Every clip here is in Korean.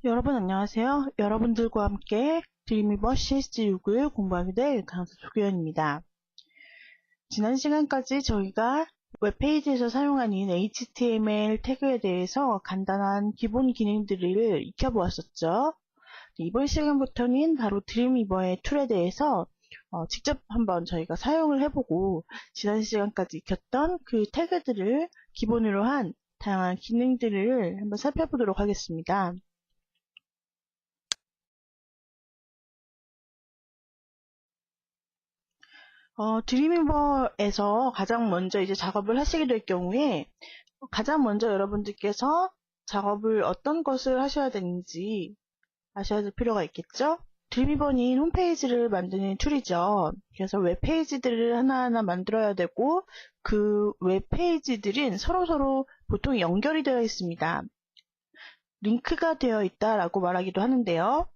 여러분 안녕하세요. 여러분들과 함께 드림위버 CSG6을 공부하게 될 강사 조규현입니다. 지난 시간까지 저희가 웹페이지에서 사용하는 HTML 태그에 대해서 간단한 기본 기능들을 익혀보았었죠. 이번 시간부터는 바로 드림위버의 툴에 대해서 직접 한번 저희가 사용을 해보고 지난 시간까지 익혔던 그 태그들을 기본으로 한 다양한 기능들을 한번 살펴보도록 하겠습니다. 드림위버에서 가장 먼저 이제 작업을 하시게 될 경우에 가장 먼저 여러분들께서 작업을 어떤 것을 하셔야 되는지 아셔야 될 필요가 있겠죠? 드림위버는 홈페이지를 만드는 툴이죠. 그래서 웹페이지들을 하나하나 만들어야 되고 그 웹페이지들은 서로서로 보통 연결이 되어 있습니다. 링크가 되어 있다라고 말하기도 하는데요.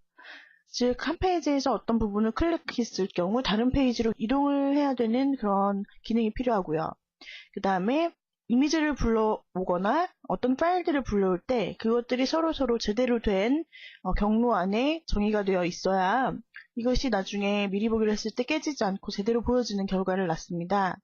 즉, 한 페이지에서 어떤 부분을 클릭했을 경우 다른 페이지로 이동을 해야 되는 그런 기능이 필요하고요. 그 다음에 이미지를 불러오거나 어떤 파일들을 불러올 때 그것들이 서로서로 제대로 된 경로 안에 정의가 되어 있어야 이것이 나중에 미리 보기를 했을 때 깨지지 않고 제대로 보여지는 결과를 낳습니다.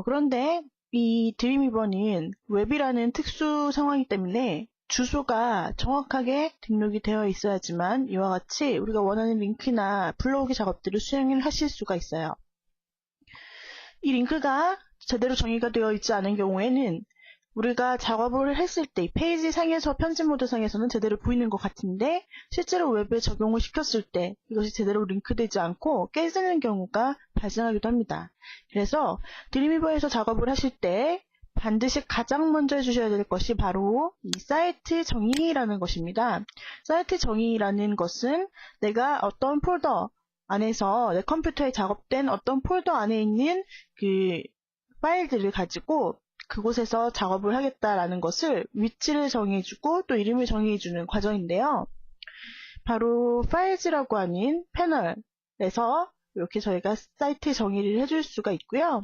그런데 이 드림위버는 웹이라는 특수 상황이기 때문에 주소가 정확하게 등록이 되어 있어야지만 이와 같이 우리가 원하는 링크나 불러오기 작업들을 수행을 하실 수가 있어요. 이 링크가 제대로 정의가 되어 있지 않은 경우에는 우리가 작업을 했을 때 페이지 상에서 편집 모드 상에서는 제대로 보이는 것 같은데 실제로 웹에 적용을 시켰을 때 이것이 제대로 링크되지 않고 깨지는 경우가 발생하기도 합니다. 그래서 드림위버에서 작업을 하실 때 반드시 가장 먼저 해주셔야 될 것이 바로 이 사이트 정의라는 것입니다. 사이트 정의라는 것은 내가 어떤 폴더 안에서 내 컴퓨터에 작업된 어떤 폴더 안에 있는 그 파일들을 가지고 그곳에서 작업을 하겠다라는 것을 위치를 정해주고 또 이름을 정해주는 과정인데요. 바로 파일즈라고 하는 패널에서 이렇게 저희가 사이트 정의를 해줄 수가 있고요.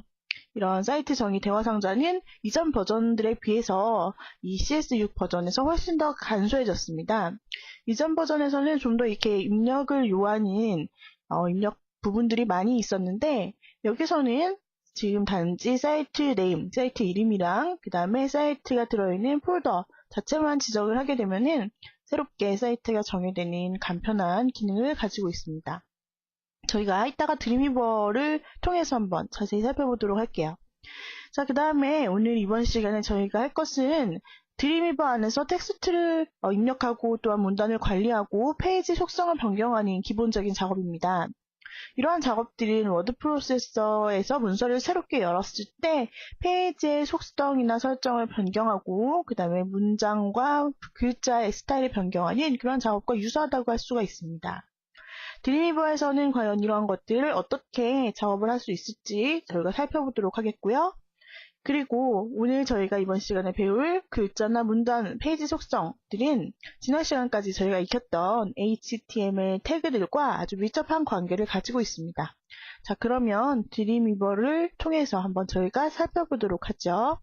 이런 사이트 정의 대화 상자는 이전 버전들에 비해서 이 CS6 버전에서 훨씬 더 간소해졌습니다. 이전 버전에서는 좀 더 이렇게 입력을 요하는 입력 부분들이 많이 있었는데 여기서는 지금 단지 사이트 네임, 사이트 이름이랑 그 다음에 사이트가 들어있는 폴더 자체만 지정을 하게 되면은 새롭게 사이트가 정의되는 간편한 기능을 가지고 있습니다. 저희가 이따가 드림위버를 통해서 한번 자세히 살펴보도록 할게요. 자, 그 다음에 오늘 이번 시간에 저희가 할 것은 드림위버 안에서 텍스트를 입력하고 또한 문단을 관리하고 페이지 속성을 변경하는 기본적인 작업입니다. 이러한 작업들은 워드 프로세서에서 문서를 새롭게 열었을 때 페이지의 속성이나 설정을 변경하고 그 다음에 문장과 글자의 스타일을 변경하는 그런 작업과 유사하다고 할 수가 있습니다. 드림위버에서는 과연 이러한 것들을 어떻게 작업을 할 수 있을지 저희가 살펴보도록 하겠고요. 그리고 오늘 저희가 이번 시간에 배울 글자나 문단, 페이지 속성들은 지난 시간까지 저희가 익혔던 HTML 태그들과 아주 밀접한 관계를 가지고 있습니다. 자, 그러면 드림위버를 통해서 한번 저희가 살펴보도록 하죠.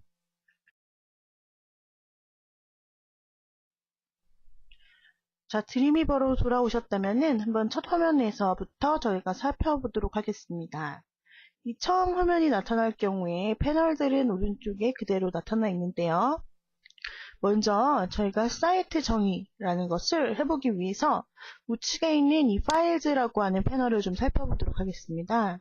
자, 드림위버로 돌아오셨다면 한번 첫 화면에서부터 저희가 살펴보도록 하겠습니다. 이 처음 화면이 나타날 경우에 패널들은 오른쪽에 그대로 나타나 있는데요. 먼저 저희가 사이트 정의라는 것을 해보기 위해서 우측에 있는 이 파일즈라고 하는 패널을 좀 살펴보도록 하겠습니다.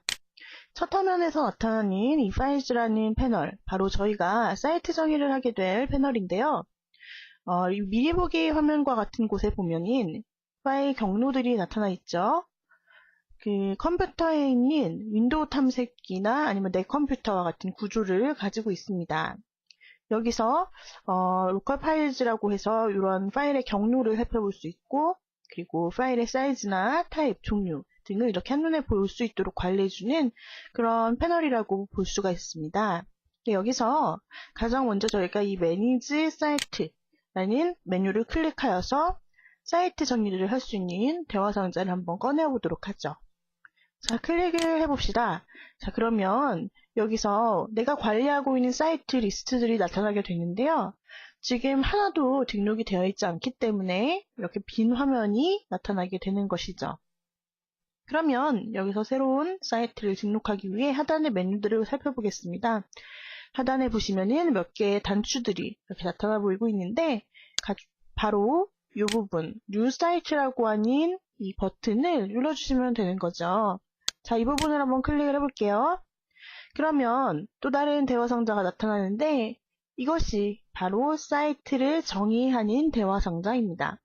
첫 화면에서 나타나는 이 파일즈라는 패널, 바로 저희가 사이트 정의를 하게 될 패널인데요. 이 미리 보기 화면과 같은 곳에 보면은 파일 경로들이 나타나 있죠. 그 컴퓨터에 있는 윈도우 탐색기나 아니면 내 컴퓨터와 같은 구조를 가지고 있습니다. 여기서 로컬 파일즈라고 해서 이런 파일의 경로를 살펴볼 수 있고 그리고 파일의 사이즈나 타입, 종류 등을 이렇게 한눈에 볼 수 있도록 관리해주는 그런 패널이라고 볼 수가 있습니다. 여기서 가장 먼저 저희가 이 매니지 사이트라는 메뉴를 클릭하여서 사이트 정리를 할 수 있는 대화 상자를 한번 꺼내보도록 하죠. 자, 클릭을 해봅시다. 자, 그러면 여기서 내가 관리하고 있는 사이트 리스트들이 나타나게 되는데요. 지금 하나도 등록이 되어 있지 않기 때문에 이렇게 빈 화면이 나타나게 되는 것이죠. 그러면 여기서 새로운 사이트를 등록하기 위해 하단의 메뉴들을 살펴보겠습니다. 하단에 보시면은 몇 개의 단추들이 이렇게 나타나 보이고 있는데 바로 이 부분 New Site라고 하는 이 버튼을 눌러주시면 되는 거죠. 자, 이 부분을 한번 클릭을 해볼게요. 그러면 또 다른 대화 상자가 나타나는데 이것이 바로 사이트를 정의하는 대화 상자입니다.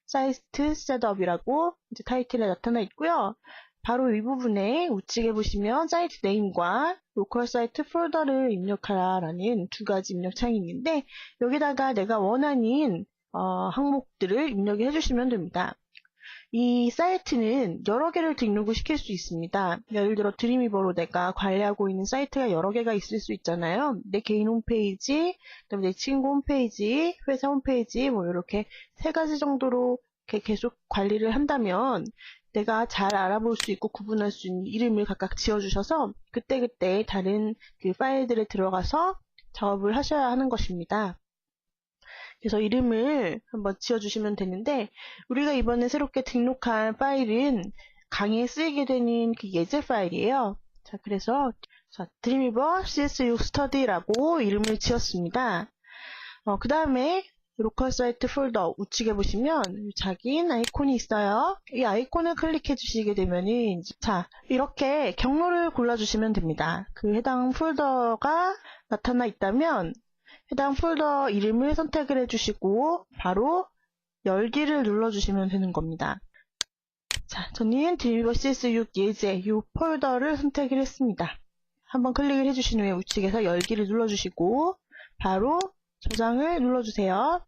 사이트 셋업이라고 이제 타이틀에 나타나 있고요. 바로 이 부분에 우측에 보시면 사이트 네임과 로컬 사이트 폴더를 입력하라 라는 두 가지 입력 창이 있는데 여기다가 내가 원하는 항목들을 입력을 해주시면 됩니다. 이 사이트는 여러 개를 등록을 시킬 수 있습니다. 예를 들어 드림위버로 내가 관리하고 있는 사이트가 여러 개가 있을 수 있잖아요. 내 개인 홈페이지, 그다음에 내 친구 홈페이지, 회사 홈페이지 뭐 이렇게 세 가지 정도로 이렇게 계속 관리를 한다면 내가 잘 알아볼 수 있고 구분할 수 있는 이름을 각각 지어주셔서 그때그때 다른 그 파일들에 들어가서 작업을 하셔야 하는 것입니다. 그래서 이름을 한번 지어주시면 되는데 우리가 이번에 새롭게 등록한 파일은 강의에 쓰이게 되는 그 예제 파일이에요. 자, 그래서 드림위버 CS6 스터디라고 이름을 지었습니다. 그 다음에 로컬 사이트 폴더 우측에 보시면 작은 아이콘이 있어요. 이 아이콘을 클릭해 주시게 되면은 자, 이렇게 경로를 골라주시면 됩니다. 그 해당 폴더가 나타나 있다면 해당 폴더 이름을 선택을 해주시고 바로 열기를 눌러주시면 되는 겁니다. 자, 저는 드림위버 CS6 예제 이 폴더를 선택을 했습니다. 한번 클릭을 해주신 후에 우측에서 열기를 눌러주시고 바로 저장을 눌러주세요.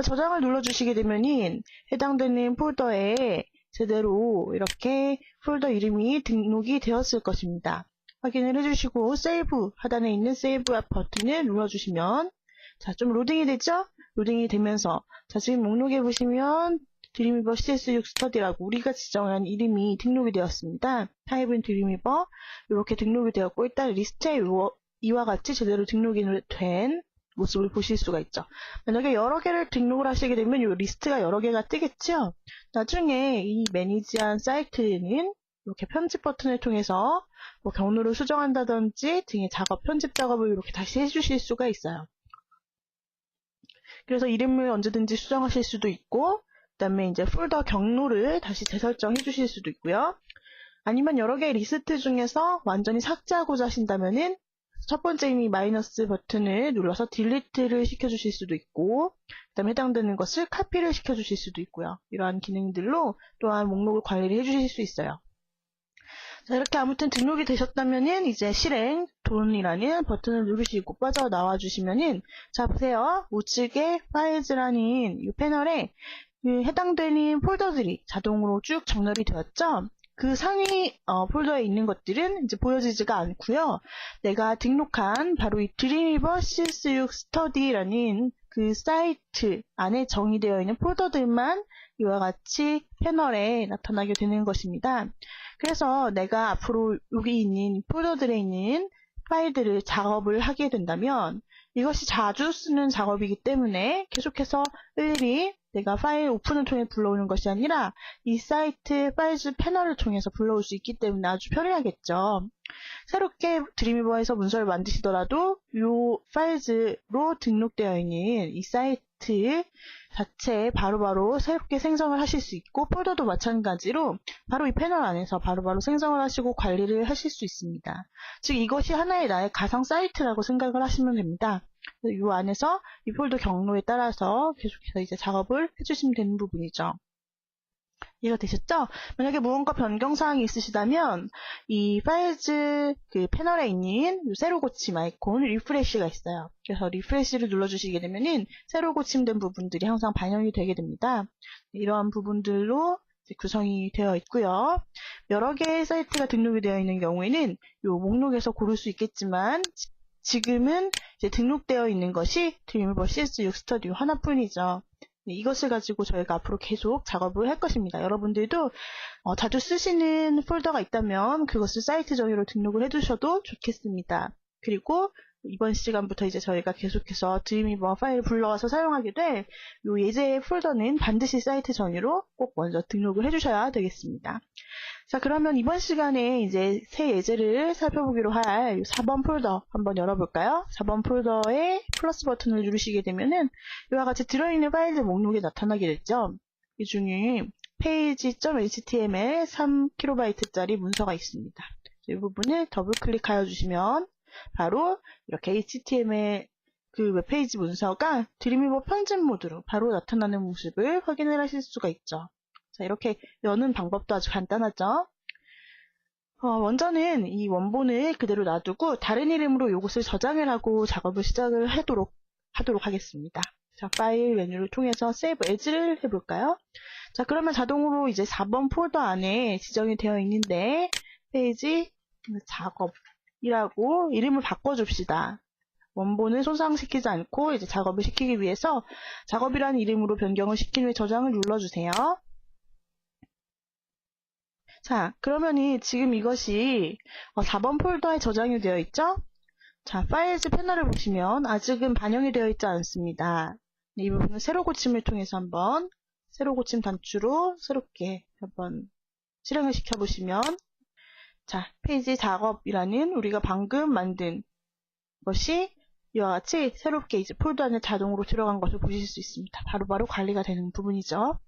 저장을 눌러주시게 되면은 해당되는 폴더에 제대로 이렇게 폴더 이름이 등록이 되었을 것입니다. 확인을 해주시고 세이브 하단에 있는 세이브 버튼을 눌러주시면 자, 좀 로딩이 됐죠? 로딩이 되면서 자, 지금 목록에 보시면 드림위버 CS6 스터디라고 우리가 지정한 이름이 등록이 되었습니다. 타입은 드림위버 이렇게 등록이 되었고 일단 리스트에 이와 같이 제대로 등록이 된 모습을 보실 수가 있죠. 만약에 여러 개를 등록을 하시게 되면 이 리스트가 여러 개가 뜨겠죠? 나중에 이 매니지한 사이트는 이렇게 편집 버튼을 통해서 뭐 경로를 수정한다든지 등의 작업, 편집 작업을 이렇게 다시 해주실 수가 있어요. 그래서 이름을 언제든지 수정하실 수도 있고, 그 다음에 이제 폴더 경로를 다시 재설정해 주실 수도 있고요. 아니면 여러 개의 리스트 중에서 완전히 삭제하고자 하신다면은 첫 번째 이미 마이너스 버튼을 눌러서 딜리트를 시켜주실 수도 있고, 그 다음에 해당되는 것을 카피를 시켜주실 수도 있고요. 이러한 기능들로 또한 목록을 관리를 해주실 수 있어요. 자, 이렇게 아무튼 등록이 되셨다면은 이제 실행 돈이라는 버튼을 누르시고 빠져나와 주시면은 자, 보세요. 우측에 파일즈라는 이 패널에 해당되는 폴더들이 자동으로 쭉 정렬이 되었죠. 그 상위 폴더에 있는 것들은 이제 보여지지가 않고요. 내가 등록한 바로 이 드림위버 CS6 스터디라는 그 사이트 안에 정의되어 있는 폴더들만 이와 같이 패널에 나타나게 되는 것입니다. 그래서 내가 앞으로 여기 있는 폴더들에 있는 파일들을 작업을 하게 된다면 이것이 자주 쓰는 작업이기 때문에 계속해서 일일이 내가 파일 오픈을 통해 불러오는 것이 아니라 이 사이트 파일즈 패널을 통해서 불러올 수 있기 때문에 아주 편리하겠죠. 새롭게 드림위버에서 문서를 만드시더라도 이 파일즈로 등록되어 있는 이 사이트 자체에 바로바로 새롭게 생성을 하실 수 있고 폴더도 마찬가지로 바로 이 패널 안에서 바로바로 생성을 하시고 관리를 하실 수 있습니다. 즉 이것이 하나의 나의 가상 사이트라고 생각을 하시면 됩니다. 이 안에서 이 폴더 경로에 따라서 계속해서 이제 작업을 해주시면 되는 부분이죠. 이해가 되셨죠? 만약에 무언가 변경사항이 있으시다면 이 파일즈 그 패널에 있는 새로 고침 아이콘 리프레시가 있어요. 그래서 리프레시를 눌러주시게 되면은 새로 고침된 부분들이 항상 반영이 되게 됩니다. 이러한 부분들로 구성이 되어 있고요. 여러 개의 사이트가 등록이 되어 있는 경우에는 이 목록에서 고를 수 있겠지만 지금은 이제 등록되어 있는 것이 드림위버 CS6 스터디 하나뿐이죠. 이것을 가지고 저희가 앞으로 계속 작업을 할 것입니다. 여러분들도 자주 쓰시는 폴더가 있다면 그것을 사이트 정의로 등록을 해두셔도 좋겠습니다. 그리고 이번 시간부터 이제 저희가 계속해서 드림위버 파일을 불러와서 사용하게 될 이 예제 폴더는 반드시 사이트 전유로 꼭 먼저 등록을 해주셔야 되겠습니다. 자, 그러면 이번 시간에 이제 새 예제를 살펴보기로 할 4번 폴더 한번 열어볼까요? 4번 폴더에 플러스 버튼을 누르시게 되면은 이와 같이 들어있는 파일들 목록이 나타나게 됐죠. 이 중에 page.html 3KB짜리 문서가 있습니다. 이 부분을 더블 클릭하여 주시면 바로 이렇게 HTML 그 웹페이지 문서가 드림위버 편집 모드로 바로 나타나는 모습을 확인을 하실 수가 있죠. 자, 이렇게 여는 방법도 아주 간단하죠. 먼저는 이 원본을 그대로 놔두고 다른 이름으로 이것을 저장을 하고 작업을 시작을 하도록 하겠습니다. 자, 파일 메뉴를 통해서 Save As를 해볼까요? 자, 그러면 자동으로 이제 4번 폴더 안에 지정이 되어 있는데 페이지 작업이라고 이름을 바꿔줍시다. 원본을 손상시키지 않고 이제 작업을 시키기 위해서 작업이라는 이름으로 변경을 시킨 후에 저장을 눌러주세요. 자, 그러면은 지금 이것이 4번 폴더에 저장이 되어 있죠? 자, 파일즈 패널을 보시면 아직은 반영이 되어 있지 않습니다. 이 부분은 새로 고침을 통해서 한번 새로 고침 단추로 새롭게 한번 실행을 시켜보시면 자, 페이지 작업이라는 우리가 방금 만든 것이 이와 같이 새롭게 이제 폴더 안에 자동으로 들어간 것을 보실 수 있습니다. 바로바로 관리가 되는 부분이죠.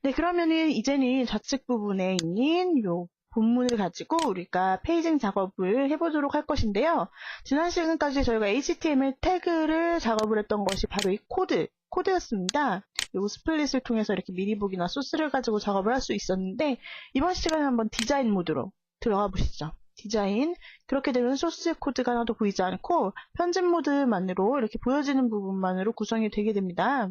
네, 그러면은 이제는 좌측 부분에 있는 요 본문을 가지고 우리가 페이징 작업을 해보도록 할 것인데요. 지난 시간까지 저희가 HTML 태그를 작업을 했던 것이 바로 이 코드였습니다. 요 스플릿을 통해서 이렇게 미리 보기나 소스를 가지고 작업을 할 수 있었는데 이번 시간에 한번 디자인 모드로 들어가 보시죠. 디자인. 그렇게 되면 소스 코드가 하나도 보이지 않고 편집 모드만으로 이렇게 보여지는 부분만으로 구성이 되게 됩니다.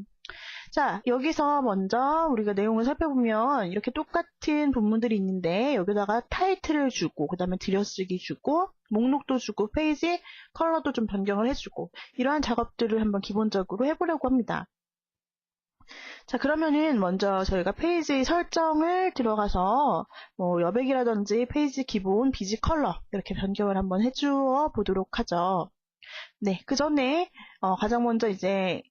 자, 여기서 먼저 우리가 내용을 살펴보면 이렇게 똑같은 부분들이 있는데 여기다가 타이틀을 주고 그 다음에 들여쓰기 주고 목록도 주고 페이지 컬러도 좀 변경을 해주고 이러한 작업들을 한번 기본적으로 해보려고 합니다. 자, 그러면은 먼저 저희가 페이지 설정을 들어가서 뭐 여백이라든지 페이지 기본 비지 컬러 이렇게 변경을 한번 해주어 보도록 하죠. 네, 그 전에 가장 먼저 이제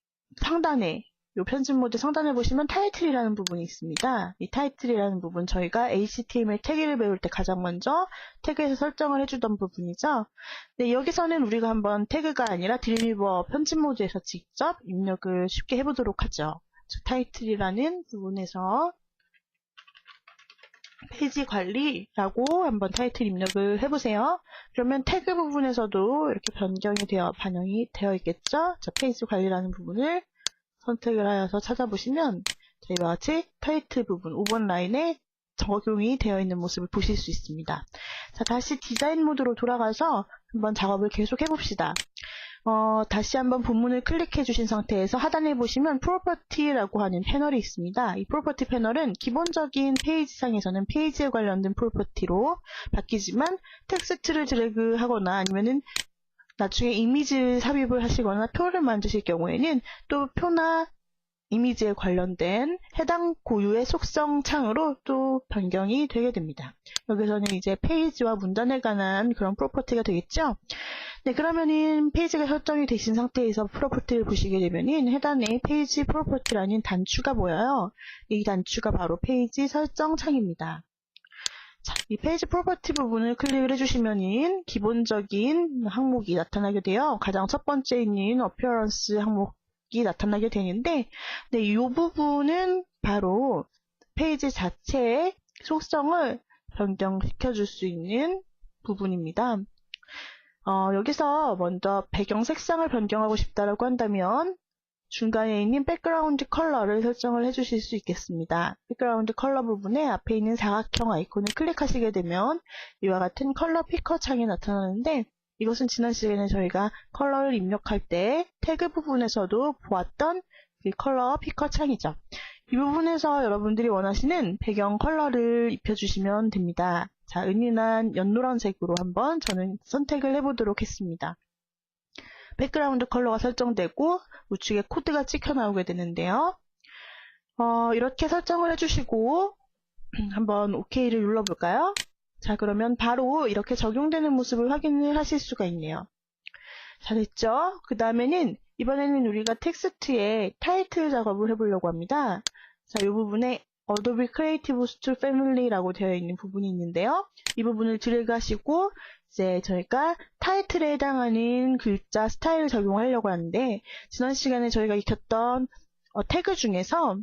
상단에 이 편집 모드 상단에 보시면 타이틀이라는 부분이 있습니다. 이 타이틀이라는 부분 저희가 HTML 태그를 배울 때 가장 먼저 태그에서 설정을 해주던 부분이죠. 네, 여기서는 우리가 한번 태그가 아니라 드림위버 편집 모드에서 직접 입력을 쉽게 해보도록 하죠. 타이틀이라는 부분에서 페이지 관리라고 한번 타이틀 입력을 해보세요. 그러면 태그 부분에서도 이렇게 반영이 되어 있겠죠. 자, 페이지 관리라는 부분을 선택을 하여서 찾아보시면 이와 같이 타이틀 부분 5번 라인에 적용이 되어 있는 모습을 보실 수 있습니다. 자, 다시 디자인 모드로 돌아가서 한번 작업을 계속 해봅시다. 다시 한번 본문을 클릭해 주신 상태에서 하단에 보시면 프로퍼티라고 하는 패널이 있습니다. 이 프로퍼티 패널은 기본적인 페이지상에서는 페이지에 관련된 프로퍼티로 바뀌지만 텍스트를 드래그 하거나 아니면은 나중에 이미지를 삽입을 하시거나 표를 만드실 경우에는 또 표나 이미지에 관련된 해당 고유의 속성 창으로 또 변경이 되게 됩니다. 여기서는 이제 페이지와 문단에 관한 그런 프로퍼티가 되겠죠. 네, 그러면은 페이지가 설정이 되신 상태에서 프로퍼티를 보시게 되면은 해당의 페이지 프로퍼티라는 단추가 보여요. 이 단추가 바로 페이지 설정 창입니다. 자, 이 페이지 프로퍼티 부분을 클릭을 해주시면은 기본적인 항목이 나타나게 돼요. 가장 첫 번째 있는 어피어런스 항목이 나타나게 되는데, 네, 이 부분은 바로 페이지 자체의 속성을 변경시켜 줄 수 있는 부분입니다. 여기서 먼저 배경 색상을 변경하고 싶다라고 한다면 중간에 있는 백그라운드 컬러를 설정을 해주실 수 있겠습니다. 백그라운드 컬러 부분에 앞에 있는 사각형 아이콘을 클릭하시게 되면 이와 같은 컬러 피커 창이 나타나는데 이것은 지난 시간에 저희가 컬러를 입력할 때 태그 부분에서도 보았던 그 컬러 피커 창이죠. 이 부분에서 여러분들이 원하시는 배경 컬러를 입혀주시면 됩니다. 자, 은은한 연노란색으로 한번 저는 선택을 해보도록 했습니다. 백그라운드 컬러가 설정되고 우측에 코드가 찍혀 나오게 되는데요. 이렇게 설정을 해주시고 한번 OK를 눌러볼까요? 자, 그러면 바로 이렇게 적용되는 모습을 확인을 하실 수가 있네요. 잘했죠? 그 다음에는 이번에는 우리가 텍스트에 타이틀 작업을 해보려고 합니다. 자, 이 부분에 Adobe Creative Suite Family라고 되어 있는 부분이 있는데요. 이 부분을 드래그 하시고 이제 저희가 타이틀에 해당하는 글자 스타일을 적용하려고 하는데 지난 시간에 저희가 익혔던 태그 중에서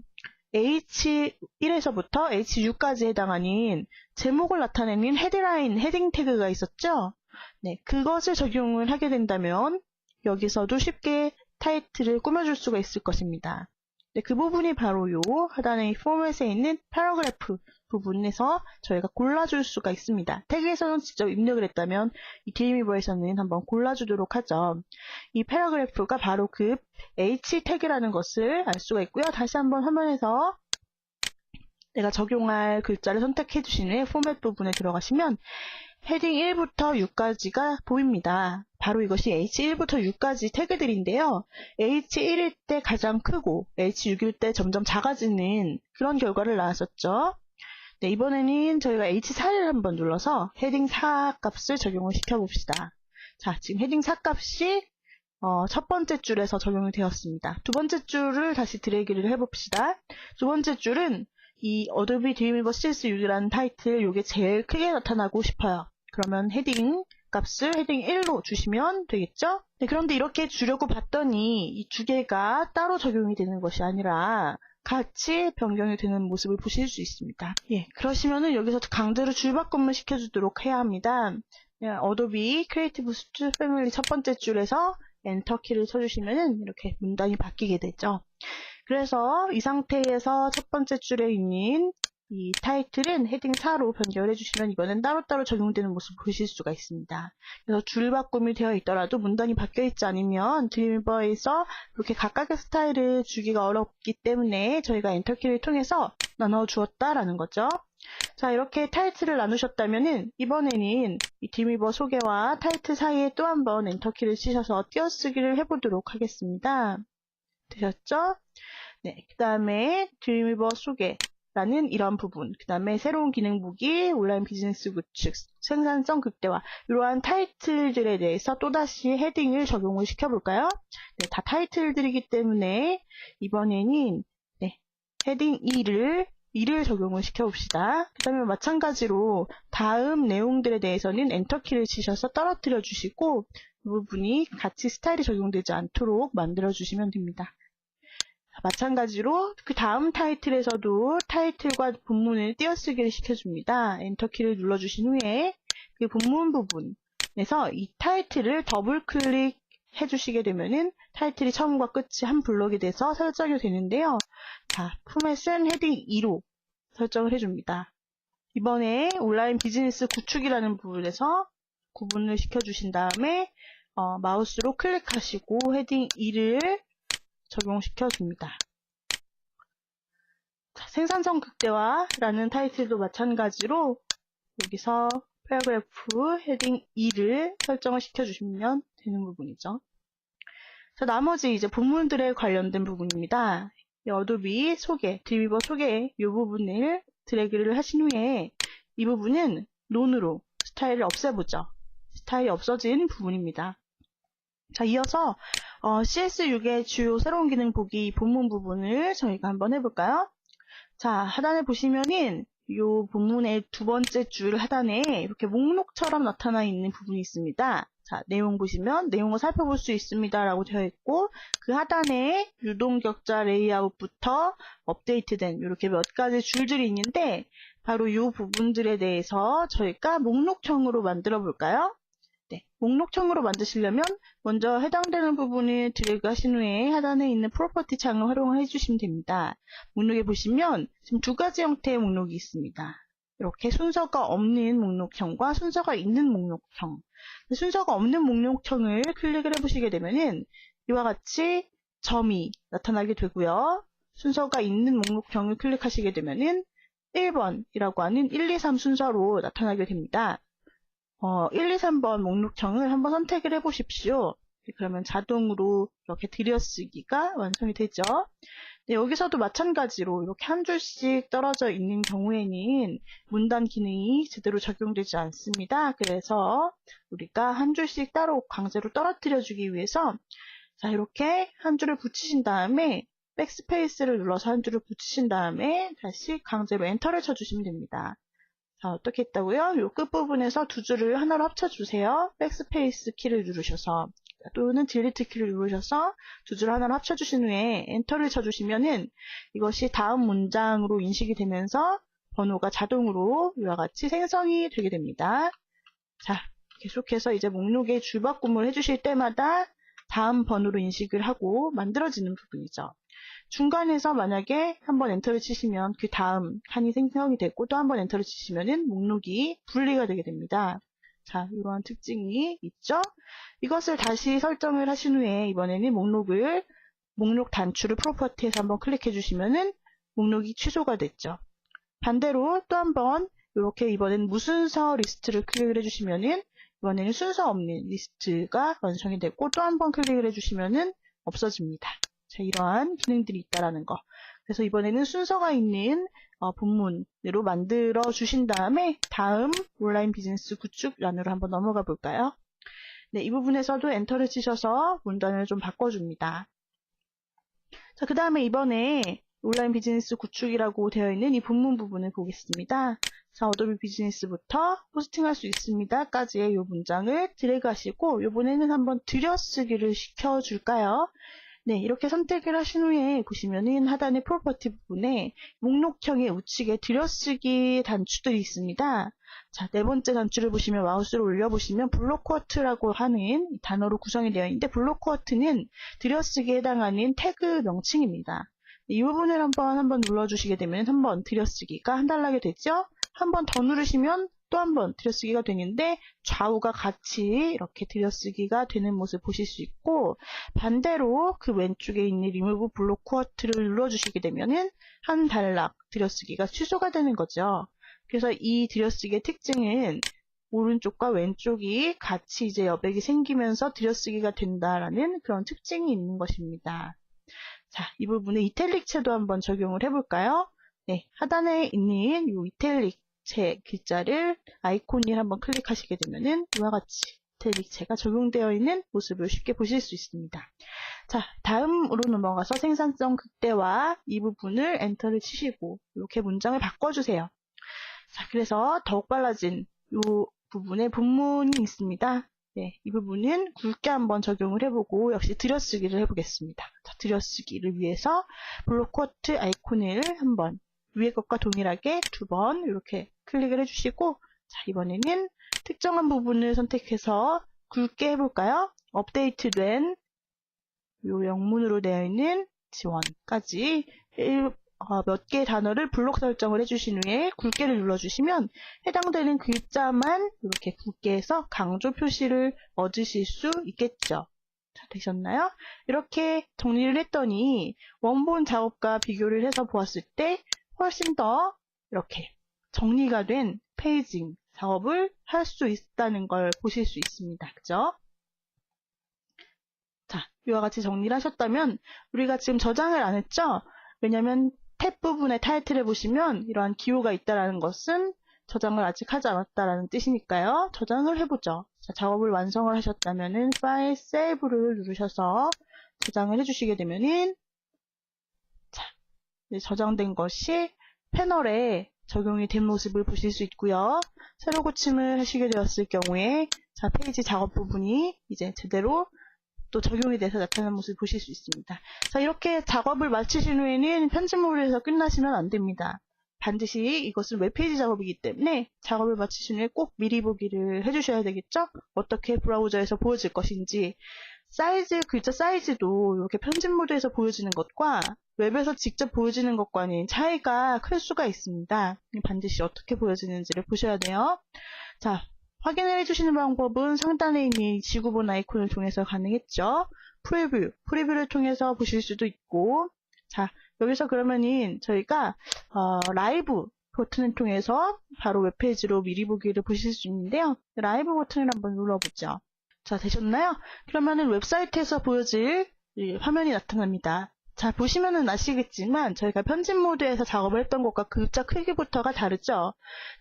H1에서부터 H6까지 해당하는 제목을 나타내는 헤드라인, 헤딩 태그가 있었죠? 네, 그것을 적용을 하게 된다면 여기서도 쉽게 타이틀을 꾸며줄 수가 있을 것입니다. 네, 그 부분이 바로 요 하단의 이 포맷에 있는 패러그래프 부분에서 저희가 골라줄 수가 있습니다. 태그에서는 직접 입력을 했다면 이 드림위버에서는 한번 골라주도록 하죠. 이 패러그래프가 바로 그 H 태그라는 것을 알 수가 있고요. 다시 한번 화면에서 내가 적용할 글자를 선택해 주신 후에 포맷 부분에 들어가시면 헤딩 1부터 6까지가 보입니다. 바로 이것이 H1부터 6까지 태그들인데요. H1일 때 가장 크고 H6일 때 점점 작아지는 그런 결과를 나왔었죠. 네, 이번에는 저희가 H4를 한번 눌러서 헤딩 4 값을 적용을 시켜봅시다. 자, 지금 헤딩 4 값이 첫 번째 줄에서 적용이 되었습니다. 두 번째 줄을 다시 드래그를 해봅시다. 두 번째 줄은 이 Adobe Dreamweaver CS6이라는 타이틀, 이게 제일 크게 나타나고 싶어요. 그러면 헤딩 값을 헤딩 1로 주시면 되겠죠? 네, 그런데 이렇게 주려고 봤더니 이 두 개가 따로 적용이 되는 것이 아니라 같이 변경이 되는 모습을 보실 수 있습니다. 예, 그러시면은 여기서 강제로 줄바꿈을 시켜주도록 해야 합니다. Adobe Creative Suite Family 첫 번째 줄에서 엔터 키를 쳐주시면은 이렇게 문단이 바뀌게 되죠. 그래서 이 상태에서 첫 번째 줄에 있는 이 타이틀은 헤딩 4로 변경을 해주시면 이거는 따로따로 적용되는 모습을 보실 수가 있습니다. 그래서 줄바꿈이 되어 있더라도 문단이 바뀌어 있지 않으면 드림위버에서 이렇게 각각의 스타일을 주기가 어렵기 때문에 저희가 엔터키를 통해서 나눠 주었다라는 거죠. 자, 이렇게 타이틀을 나누셨다면은 이번에는 이 드림위버 소개와 타이틀 사이에 또 한번 엔터키를 치셔서 띄어쓰기를 해보도록 하겠습니다. 되셨죠? 네, 그 다음에 드림위버 소개라는 이런 부분, 그 다음에 새로운 기능 보기, 온라인 비즈니스 구축, 생산성 극대화, 이러한 타이틀들에 대해서 또다시 헤딩을 적용을 시켜볼까요? 네, 다 타이틀들이기 때문에 이번에는 네, 헤딩 2를 적용을 시켜봅시다. 그 다음에 마찬가지로 다음 내용들에 대해서는 엔터키를 치셔서 떨어뜨려 주시고 이 부분이 같이 스타일이 적용되지 않도록 만들어 주시면 됩니다. 마찬가지로 그 다음 타이틀에서도 타이틀과 본문을 띄어쓰기를 시켜줍니다. 엔터키를 눌러주신 후에 그 본문 부분에서 이 타이틀을 더블 클릭 해주시게 되면은 타이틀이 처음과 끝이 한 블록이 돼서 설정이 되는데요. 자, 포맷은 헤딩 2로 설정을 해줍니다. 이번에 온라인 비즈니스 구축이라는 부분에서 구분을 시켜주신 다음에 마우스로 클릭하시고 헤딩 2를 적용시켜 줍니다. 자, 생산성 극대화라는 타이틀도 마찬가지로 여기서 패러그래프 헤딩 2를 설정을 시켜주시면 되는 부분이죠. 자, 나머지 이제 본문들에 관련된 부분입니다. 어도비 소개, 드림위버 소개 이 부분을 드래그를 하신 후에 이 부분은 논으로 스타일을 없애보죠. 스타일이 없어진 부분입니다. 자, 이어서 CS6의 주요 새로운 기능 보기 본문 부분을 저희가 한번 해볼까요? 자, 하단에 보시면은 이 본문의 두 번째 줄 하단에 이렇게 목록처럼 나타나 있는 부분이 있습니다. 자, 내용 보시면 내용을 살펴볼 수 있습니다 라고 되어 있고 그 하단에 유동격자 레이아웃부터 업데이트된 이렇게 몇 가지 줄들이 있는데 바로 이 부분들에 대해서 저희가 목록형으로 만들어 볼까요? 네, 목록형으로 만드시려면 먼저 해당되는 부분을 드래그 하신 후에 하단에 있는 프로퍼티 창을 활용을 해주시면 됩니다. 목록에 보시면 지금 두 가지 형태의 목록이 있습니다. 이렇게 순서가 없는 목록형과 순서가 있는 목록형. 순서가 없는 목록형을 클릭을 해보시게 되면은 이와 같이 점이 나타나게 되고요. 순서가 있는 목록형을 클릭하시게 되면은 1번이라고 하는 1, 2, 3 순서로 나타나게 됩니다. 1, 2, 3번 목록형을 한번 선택을 해보십시오. 그러면 자동으로 이렇게 들여쓰기가 완성이 되죠. 네, 여기서도 마찬가지로 이렇게 한 줄씩 떨어져 있는 경우에는 문단 기능이 제대로 적용되지 않습니다. 그래서 우리가 한 줄씩 따로 강제로 떨어뜨려 주기 위해서 자, 이렇게 한 줄을 붙이신 다음에 백스페이스를 눌러서 한 줄을 붙이신 다음에 다시 강제로 엔터를 쳐주시면 됩니다. 자, 어떻게 했다고요? 이 끝부분에서 두 줄을 하나로 합쳐주세요. 백스페이스 키를 누르셔서 또는 딜리트 키를 누르셔서 두 줄 하나로 합쳐주신 후에 엔터를 쳐주시면은 이것이 다음 문장으로 인식이 되면서 번호가 자동으로 이와 같이 생성이 되게 됩니다. 자, 계속해서 이제 목록에 줄바꿈을 해주실 때마다 다음 번호로 인식을 하고 만들어지는 부분이죠. 중간에서 만약에 한번 엔터를 치시면 그 다음 칸이 생성이 되고 또 한번 엔터를 치시면은 목록이 분리가 되게 됩니다. 자, 이러한 특징이 있죠. 이것을 다시 설정을 하신 후에 이번에는 목록 단추를 프로퍼티에서 한번 클릭해 주시면은 목록이 취소가 됐죠. 반대로 또 한번 이렇게 이번엔 무순서 리스트를 클릭을 해주시면은 이번에는 순서 없는 리스트가 완성이 되고 또 한번 클릭을 해주시면은 없어집니다. 자, 이러한 기능들이 있다라는 거. 그래서 이번에는 순서가 있는 본문으로 만들어 주신 다음에 다음 온라인 비즈니스 구축란으로 한번 넘어가 볼까요? 네, 이 부분에서도 엔터를 치셔서 문단을 좀 바꿔줍니다. 자, 그 다음에 이번에 온라인 비즈니스 구축이라고 되어 있는 이 본문 부분을 보겠습니다. 자, 어도비 비즈니스부터 포스팅할 수 있습니다까지의 이 문장을 드래그 하시고 이번에는 한번 들여쓰기를 시켜줄까요? 네, 이렇게 선택을 하신 후에 보시면은 하단의 프로퍼티 부분에 목록형의 우측에 들여쓰기 단추들이 있습니다. 자, 네 번째 단추를 보시면 마우스를 올려보시면 블록쿼트라고 하는 단어로 구성이 되어 있는데 블록쿼트는 들여쓰기에 해당하는 태그 명칭입니다. 이 부분을 한번 눌러주시게 되면 한번 들여쓰기가 한 달락이 되죠? 한번 더 누르시면 또 한번 들여쓰기가 되는데 좌우가 같이 이렇게 들여쓰기가 되는 모습 보실 수 있고 반대로 그 왼쪽에 있는 리무브 블록 쿼트를 눌러주시게 되면은 한 단락 들여쓰기가 취소가 되는 거죠. 그래서 이 들여쓰기의 특징은 오른쪽과 왼쪽이 같이 이제 여백이 생기면서 들여쓰기가 된다라는 그런 특징이 있는 것입니다. 자, 이 부분에 이탈릭체도 한번 적용을 해볼까요? 네, 하단에 있는 이 이탈릭 체 글자를 아이콘을 한번 클릭하시게 되면은 이와 같이 이탈릭체가 적용되어 있는 모습을 쉽게 보실 수 있습니다. 자, 다음으로 넘어가서 생산성 극대화 이 부분을 엔터를 치시고 이렇게 문장을 바꿔주세요. 자, 그래서 더욱 빨라진 이 부분에 본문이 있습니다. 네, 이 부분은 굵게 한번 적용을 해보고 역시 들여쓰기를 해보겠습니다. 자, 들여쓰기를 위해서 블록쿼트 아이콘을 한번 위에 것과 동일하게 두 번 이렇게 클릭을 해주시고 자, 이번에는 특정한 부분을 선택해서 굵게 해볼까요? 업데이트된 요 영문으로 되어 있는 지원까지 몇 개의 단어를 블록 설정을 해주신 후에 굵게를 눌러주시면 해당되는 글자만 이렇게 굵게 해서 강조 표시를 얻으실 수 있겠죠. 자, 되셨나요? 이렇게 정리를 했더니 원본 작업과 비교를 해서 보았을 때 훨씬 더 이렇게 정리가 된 페이징 작업을 할 수 있다는 걸 보실 수 있습니다. 그죠? 자, 이와 같이 정리를 하셨다면 우리가 지금 저장을 안 했죠? 왜냐면 탭 부분의 타이틀에 보시면 이러한 기호가 있다는 것은 저장을 아직 하지 않았다는 뜻이니까요. 저장을 해보죠. 자, 작업을 완성을 하셨다면은 파일 세이브를 누르셔서 저장을 해주시게 되면은 자, 저장된 것이 패널에 적용이 된 모습을 보실 수 있고요. 새로 고침을 하시게 되었을 경우에 자, 페이지 작업 부분이 이제 제대로 또 적용이 돼서 나타나는 모습을 보실 수 있습니다. 자, 이렇게 작업을 마치신 후에는 편집물을 해서 끝나시면 안 됩니다. 반드시 이것은 웹페이지 작업이기 때문에 작업을 마치신 후에 꼭 미리 보기를 해주셔야 되겠죠? 어떻게 브라우저에서 보여질 것인지 글자 사이즈도 이렇게 편집 모드에서 보여지는 것과 웹에서 직접 보여지는 것과는 차이가 클 수가 있습니다. 반드시 어떻게 보여지는지를 보셔야 돼요. 자, 확인을 해주시는 방법은 상단에 있는 지구본 아이콘을 통해서 가능했죠. 프리뷰를 통해서 보실 수도 있고 자, 여기서 그러면은 저희가 라이브 버튼을 통해서 바로 웹페이지로 미리 보기를 보실 수 있는데요. 라이브 버튼을 한번 눌러보죠. 자, 되셨나요? 그러면은 웹사이트에서 보여질 화면이 나타납니다. 자, 보시면은 아시겠지만 저희가 편집 모드에서 작업을 했던 것과 글자 크기부터가 다르죠?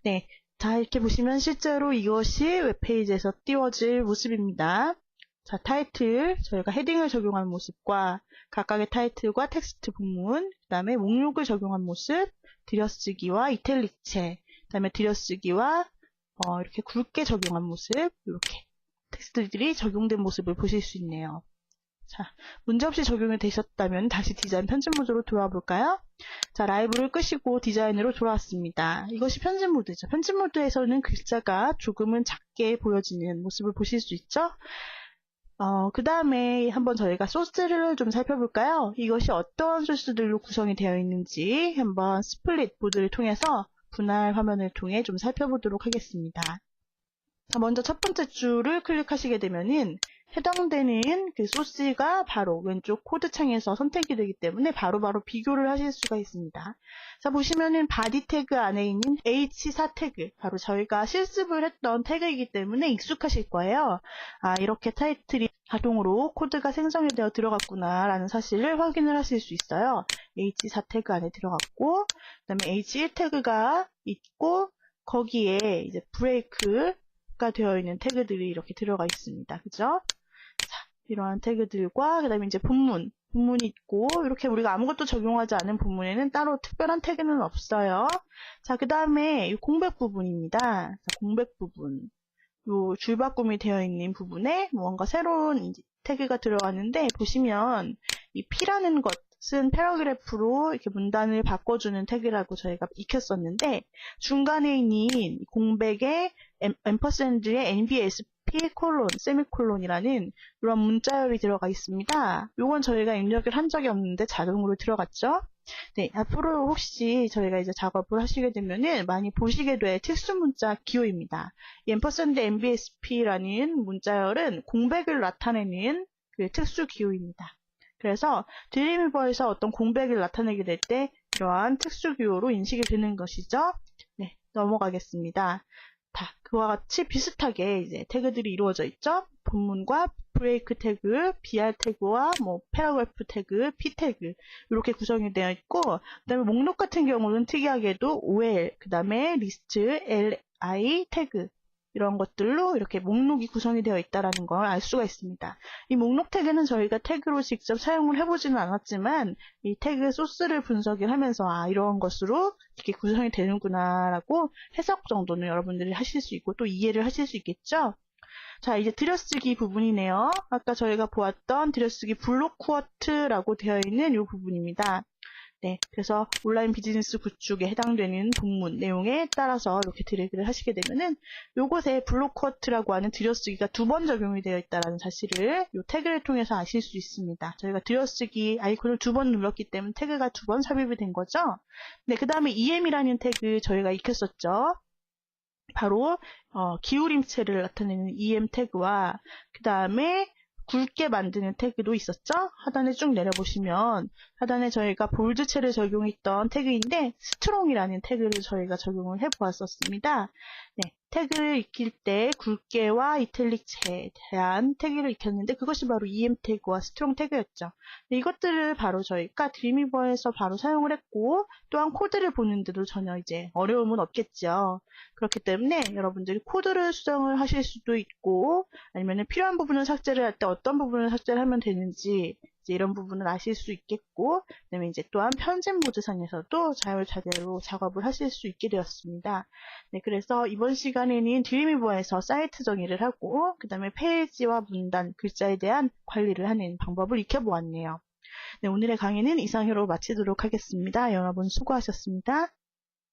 네. 자, 이렇게 보시면 실제로 이것이 웹페이지에서 띄워질 모습입니다. 자, 타이틀, 저희가 헤딩을 적용한 모습과 각각의 타이틀과 텍스트 부분, 그 다음에 목록을 적용한 모습, 들여쓰기와 이탈릭체, 그 다음에 들여쓰기와 이렇게 굵게 적용한 모습, 이렇게 텍스트들이 적용된 모습을 보실 수 있네요. 자, 문제없이 적용이 되셨다면 다시 디자인 편집 모드로 돌아와 볼까요? 자, 라이브를 끄시고 디자인으로 돌아왔습니다. 이것이 편집 모드죠. 편집 모드에서는 글자가 조금은 작게 보여지는 모습을 보실 수 있죠? 그 다음에 한번 저희가 소스를 좀 살펴볼까요? 이것이 어떤 소스들로 구성이 되어 있는지 한번 스플릿 보드를 통해서 분할 화면을 통해 좀 살펴보도록 하겠습니다. 자, 먼저 첫 번째 줄을 클릭하시게 되면은 해당되는 그 소스가 바로 왼쪽 코드 창에서 선택이 되기 때문에 바로바로 비교를 하실 수가 있습니다. 자, 보시면은 바디 태그 안에 있는 H4 태그, 바로 저희가 실습을 했던 태그이기 때문에 익숙하실 거예요. 아, 이렇게 타이틀이 자동으로 코드가 생성이 되어 들어갔구나 라는 사실을 확인을 하실 수 있어요. H4 태그 안에 들어갔고, 그 다음에 H1 태그가 있고, 거기에 이제 브레이크가 되어 있는 태그들이 이렇게 들어가 있습니다. 그죠? 이러한 태그들과 그 다음에 이제 본문이 있고, 이렇게 우리가 아무것도 적용하지 않은 본문에는 따로 특별한 태그는 없어요. 자, 그 다음에 이 공백 부분입니다. 자, 공백 부분, 요 줄바꿈이 되어 있는 부분에 무언가 새로운 이제 태그가 들어가는데, 보시면 이 P라는 것은 패러그래프로 이렇게 문단을 바꿔주는 태그라고 저희가 익혔었는데, 중간에 있는 공백에 앰퍼샌드의 NBSP 세미콜론이라는 이런 문자열이 들어가 있습니다. 요건 저희가 입력을 한 적이 없는데 자동으로 들어갔죠. 네, 앞으로 혹시 저희가 이제 작업을 하시게 되면은 많이 보시게 될 특수 문자 기호입니다. 이 앰퍼샌드 NBSP라는 문자열은 공백을 나타내는 그 특수 기호입니다. 그래서 드림위버에서 어떤 공백을 나타내게 될 때 이러한 특수 기호로 인식이 되는 것이죠. 네, 넘어가겠습니다. 그와 같이 비슷하게 이제 태그들이 이루어져 있죠. 본문과 브레이크 태그, BR 태그와 패러그래프 태그, P 태그 이렇게 구성이 되어 있고, 그다음에 목록 같은 경우는 특이하게도 OL, 그다음에 리스트, LI 태그 이런 것들로 이렇게 목록이 구성이 되어 있다는 걸 알 수가 있습니다. 이 목록 태그는 저희가 태그로 직접 사용을 해보지는 않았지만 이 태그 소스를 분석을 하면서 이런 것으로 이렇게 구성이 되는구나 라고 해석 정도는 여러분들이 하실 수 있고 또 이해를 하실 수 있겠죠. 자, 이제 들여쓰기 부분이네요. 아까 저희가 보았던 들여쓰기 블록 쿼트라고 되어 있는 이 부분입니다. 네, 그래서 온라인 비즈니스 구축에 해당되는 본문 내용에 따라서 이렇게 드래그를 하시게 되면은 요것에 블록 쿼트라고 하는 들여쓰기가 2번 적용이 되어 있다는 사실을 이 태그를 통해서 아실 수 있습니다. 저희가 들여쓰기 아이콘을 2번 눌렀기 때문에 태그가 2번 삽입이 된 거죠. 네, 그 다음에 EM이라는 태그 저희가 익혔었죠. 바로 기울임체를 나타내는 EM 태그와 그 다음에 굵게 만드는 태그도 있었죠. 하단에 쭉 내려보시면 하단에 저희가 볼드체를 적용했던 태그인데 스트롱이라는 태그를 저희가 적용을 해보았었습니다. 네, 태그를 익힐 때 굵게와 이탈릭체에 대한 태그를 익혔는데 그것이 바로 EM 태그와 스트롱 태그였죠. 네, 이것들을 바로 저희가 드림위버에서 바로 사용을 했고 또한 코드를 보는데도 전혀 이제 어려움은 없겠죠. 그렇기 때문에 여러분들이 코드를 수정을 하실 수도 있고 아니면 필요한 부분을 삭제를 할 때 어떤 부분을 삭제를 하면 되는지 이제 이런 부분을 아실 수 있겠고 그다음에 이제 또한 편집 모드상에서도 자유자재로 작업을 하실 수 있게 되었습니다. 네, 그래서 이번 시간에는 드림위버에서 사이트 정의를 하고 그 다음에 페이지와 문단, 글자에 대한 관리를 하는 방법을 익혀보았네요. 네, 오늘의 강의는 이상으로 마치도록 하겠습니다. 여러분 수고하셨습니다.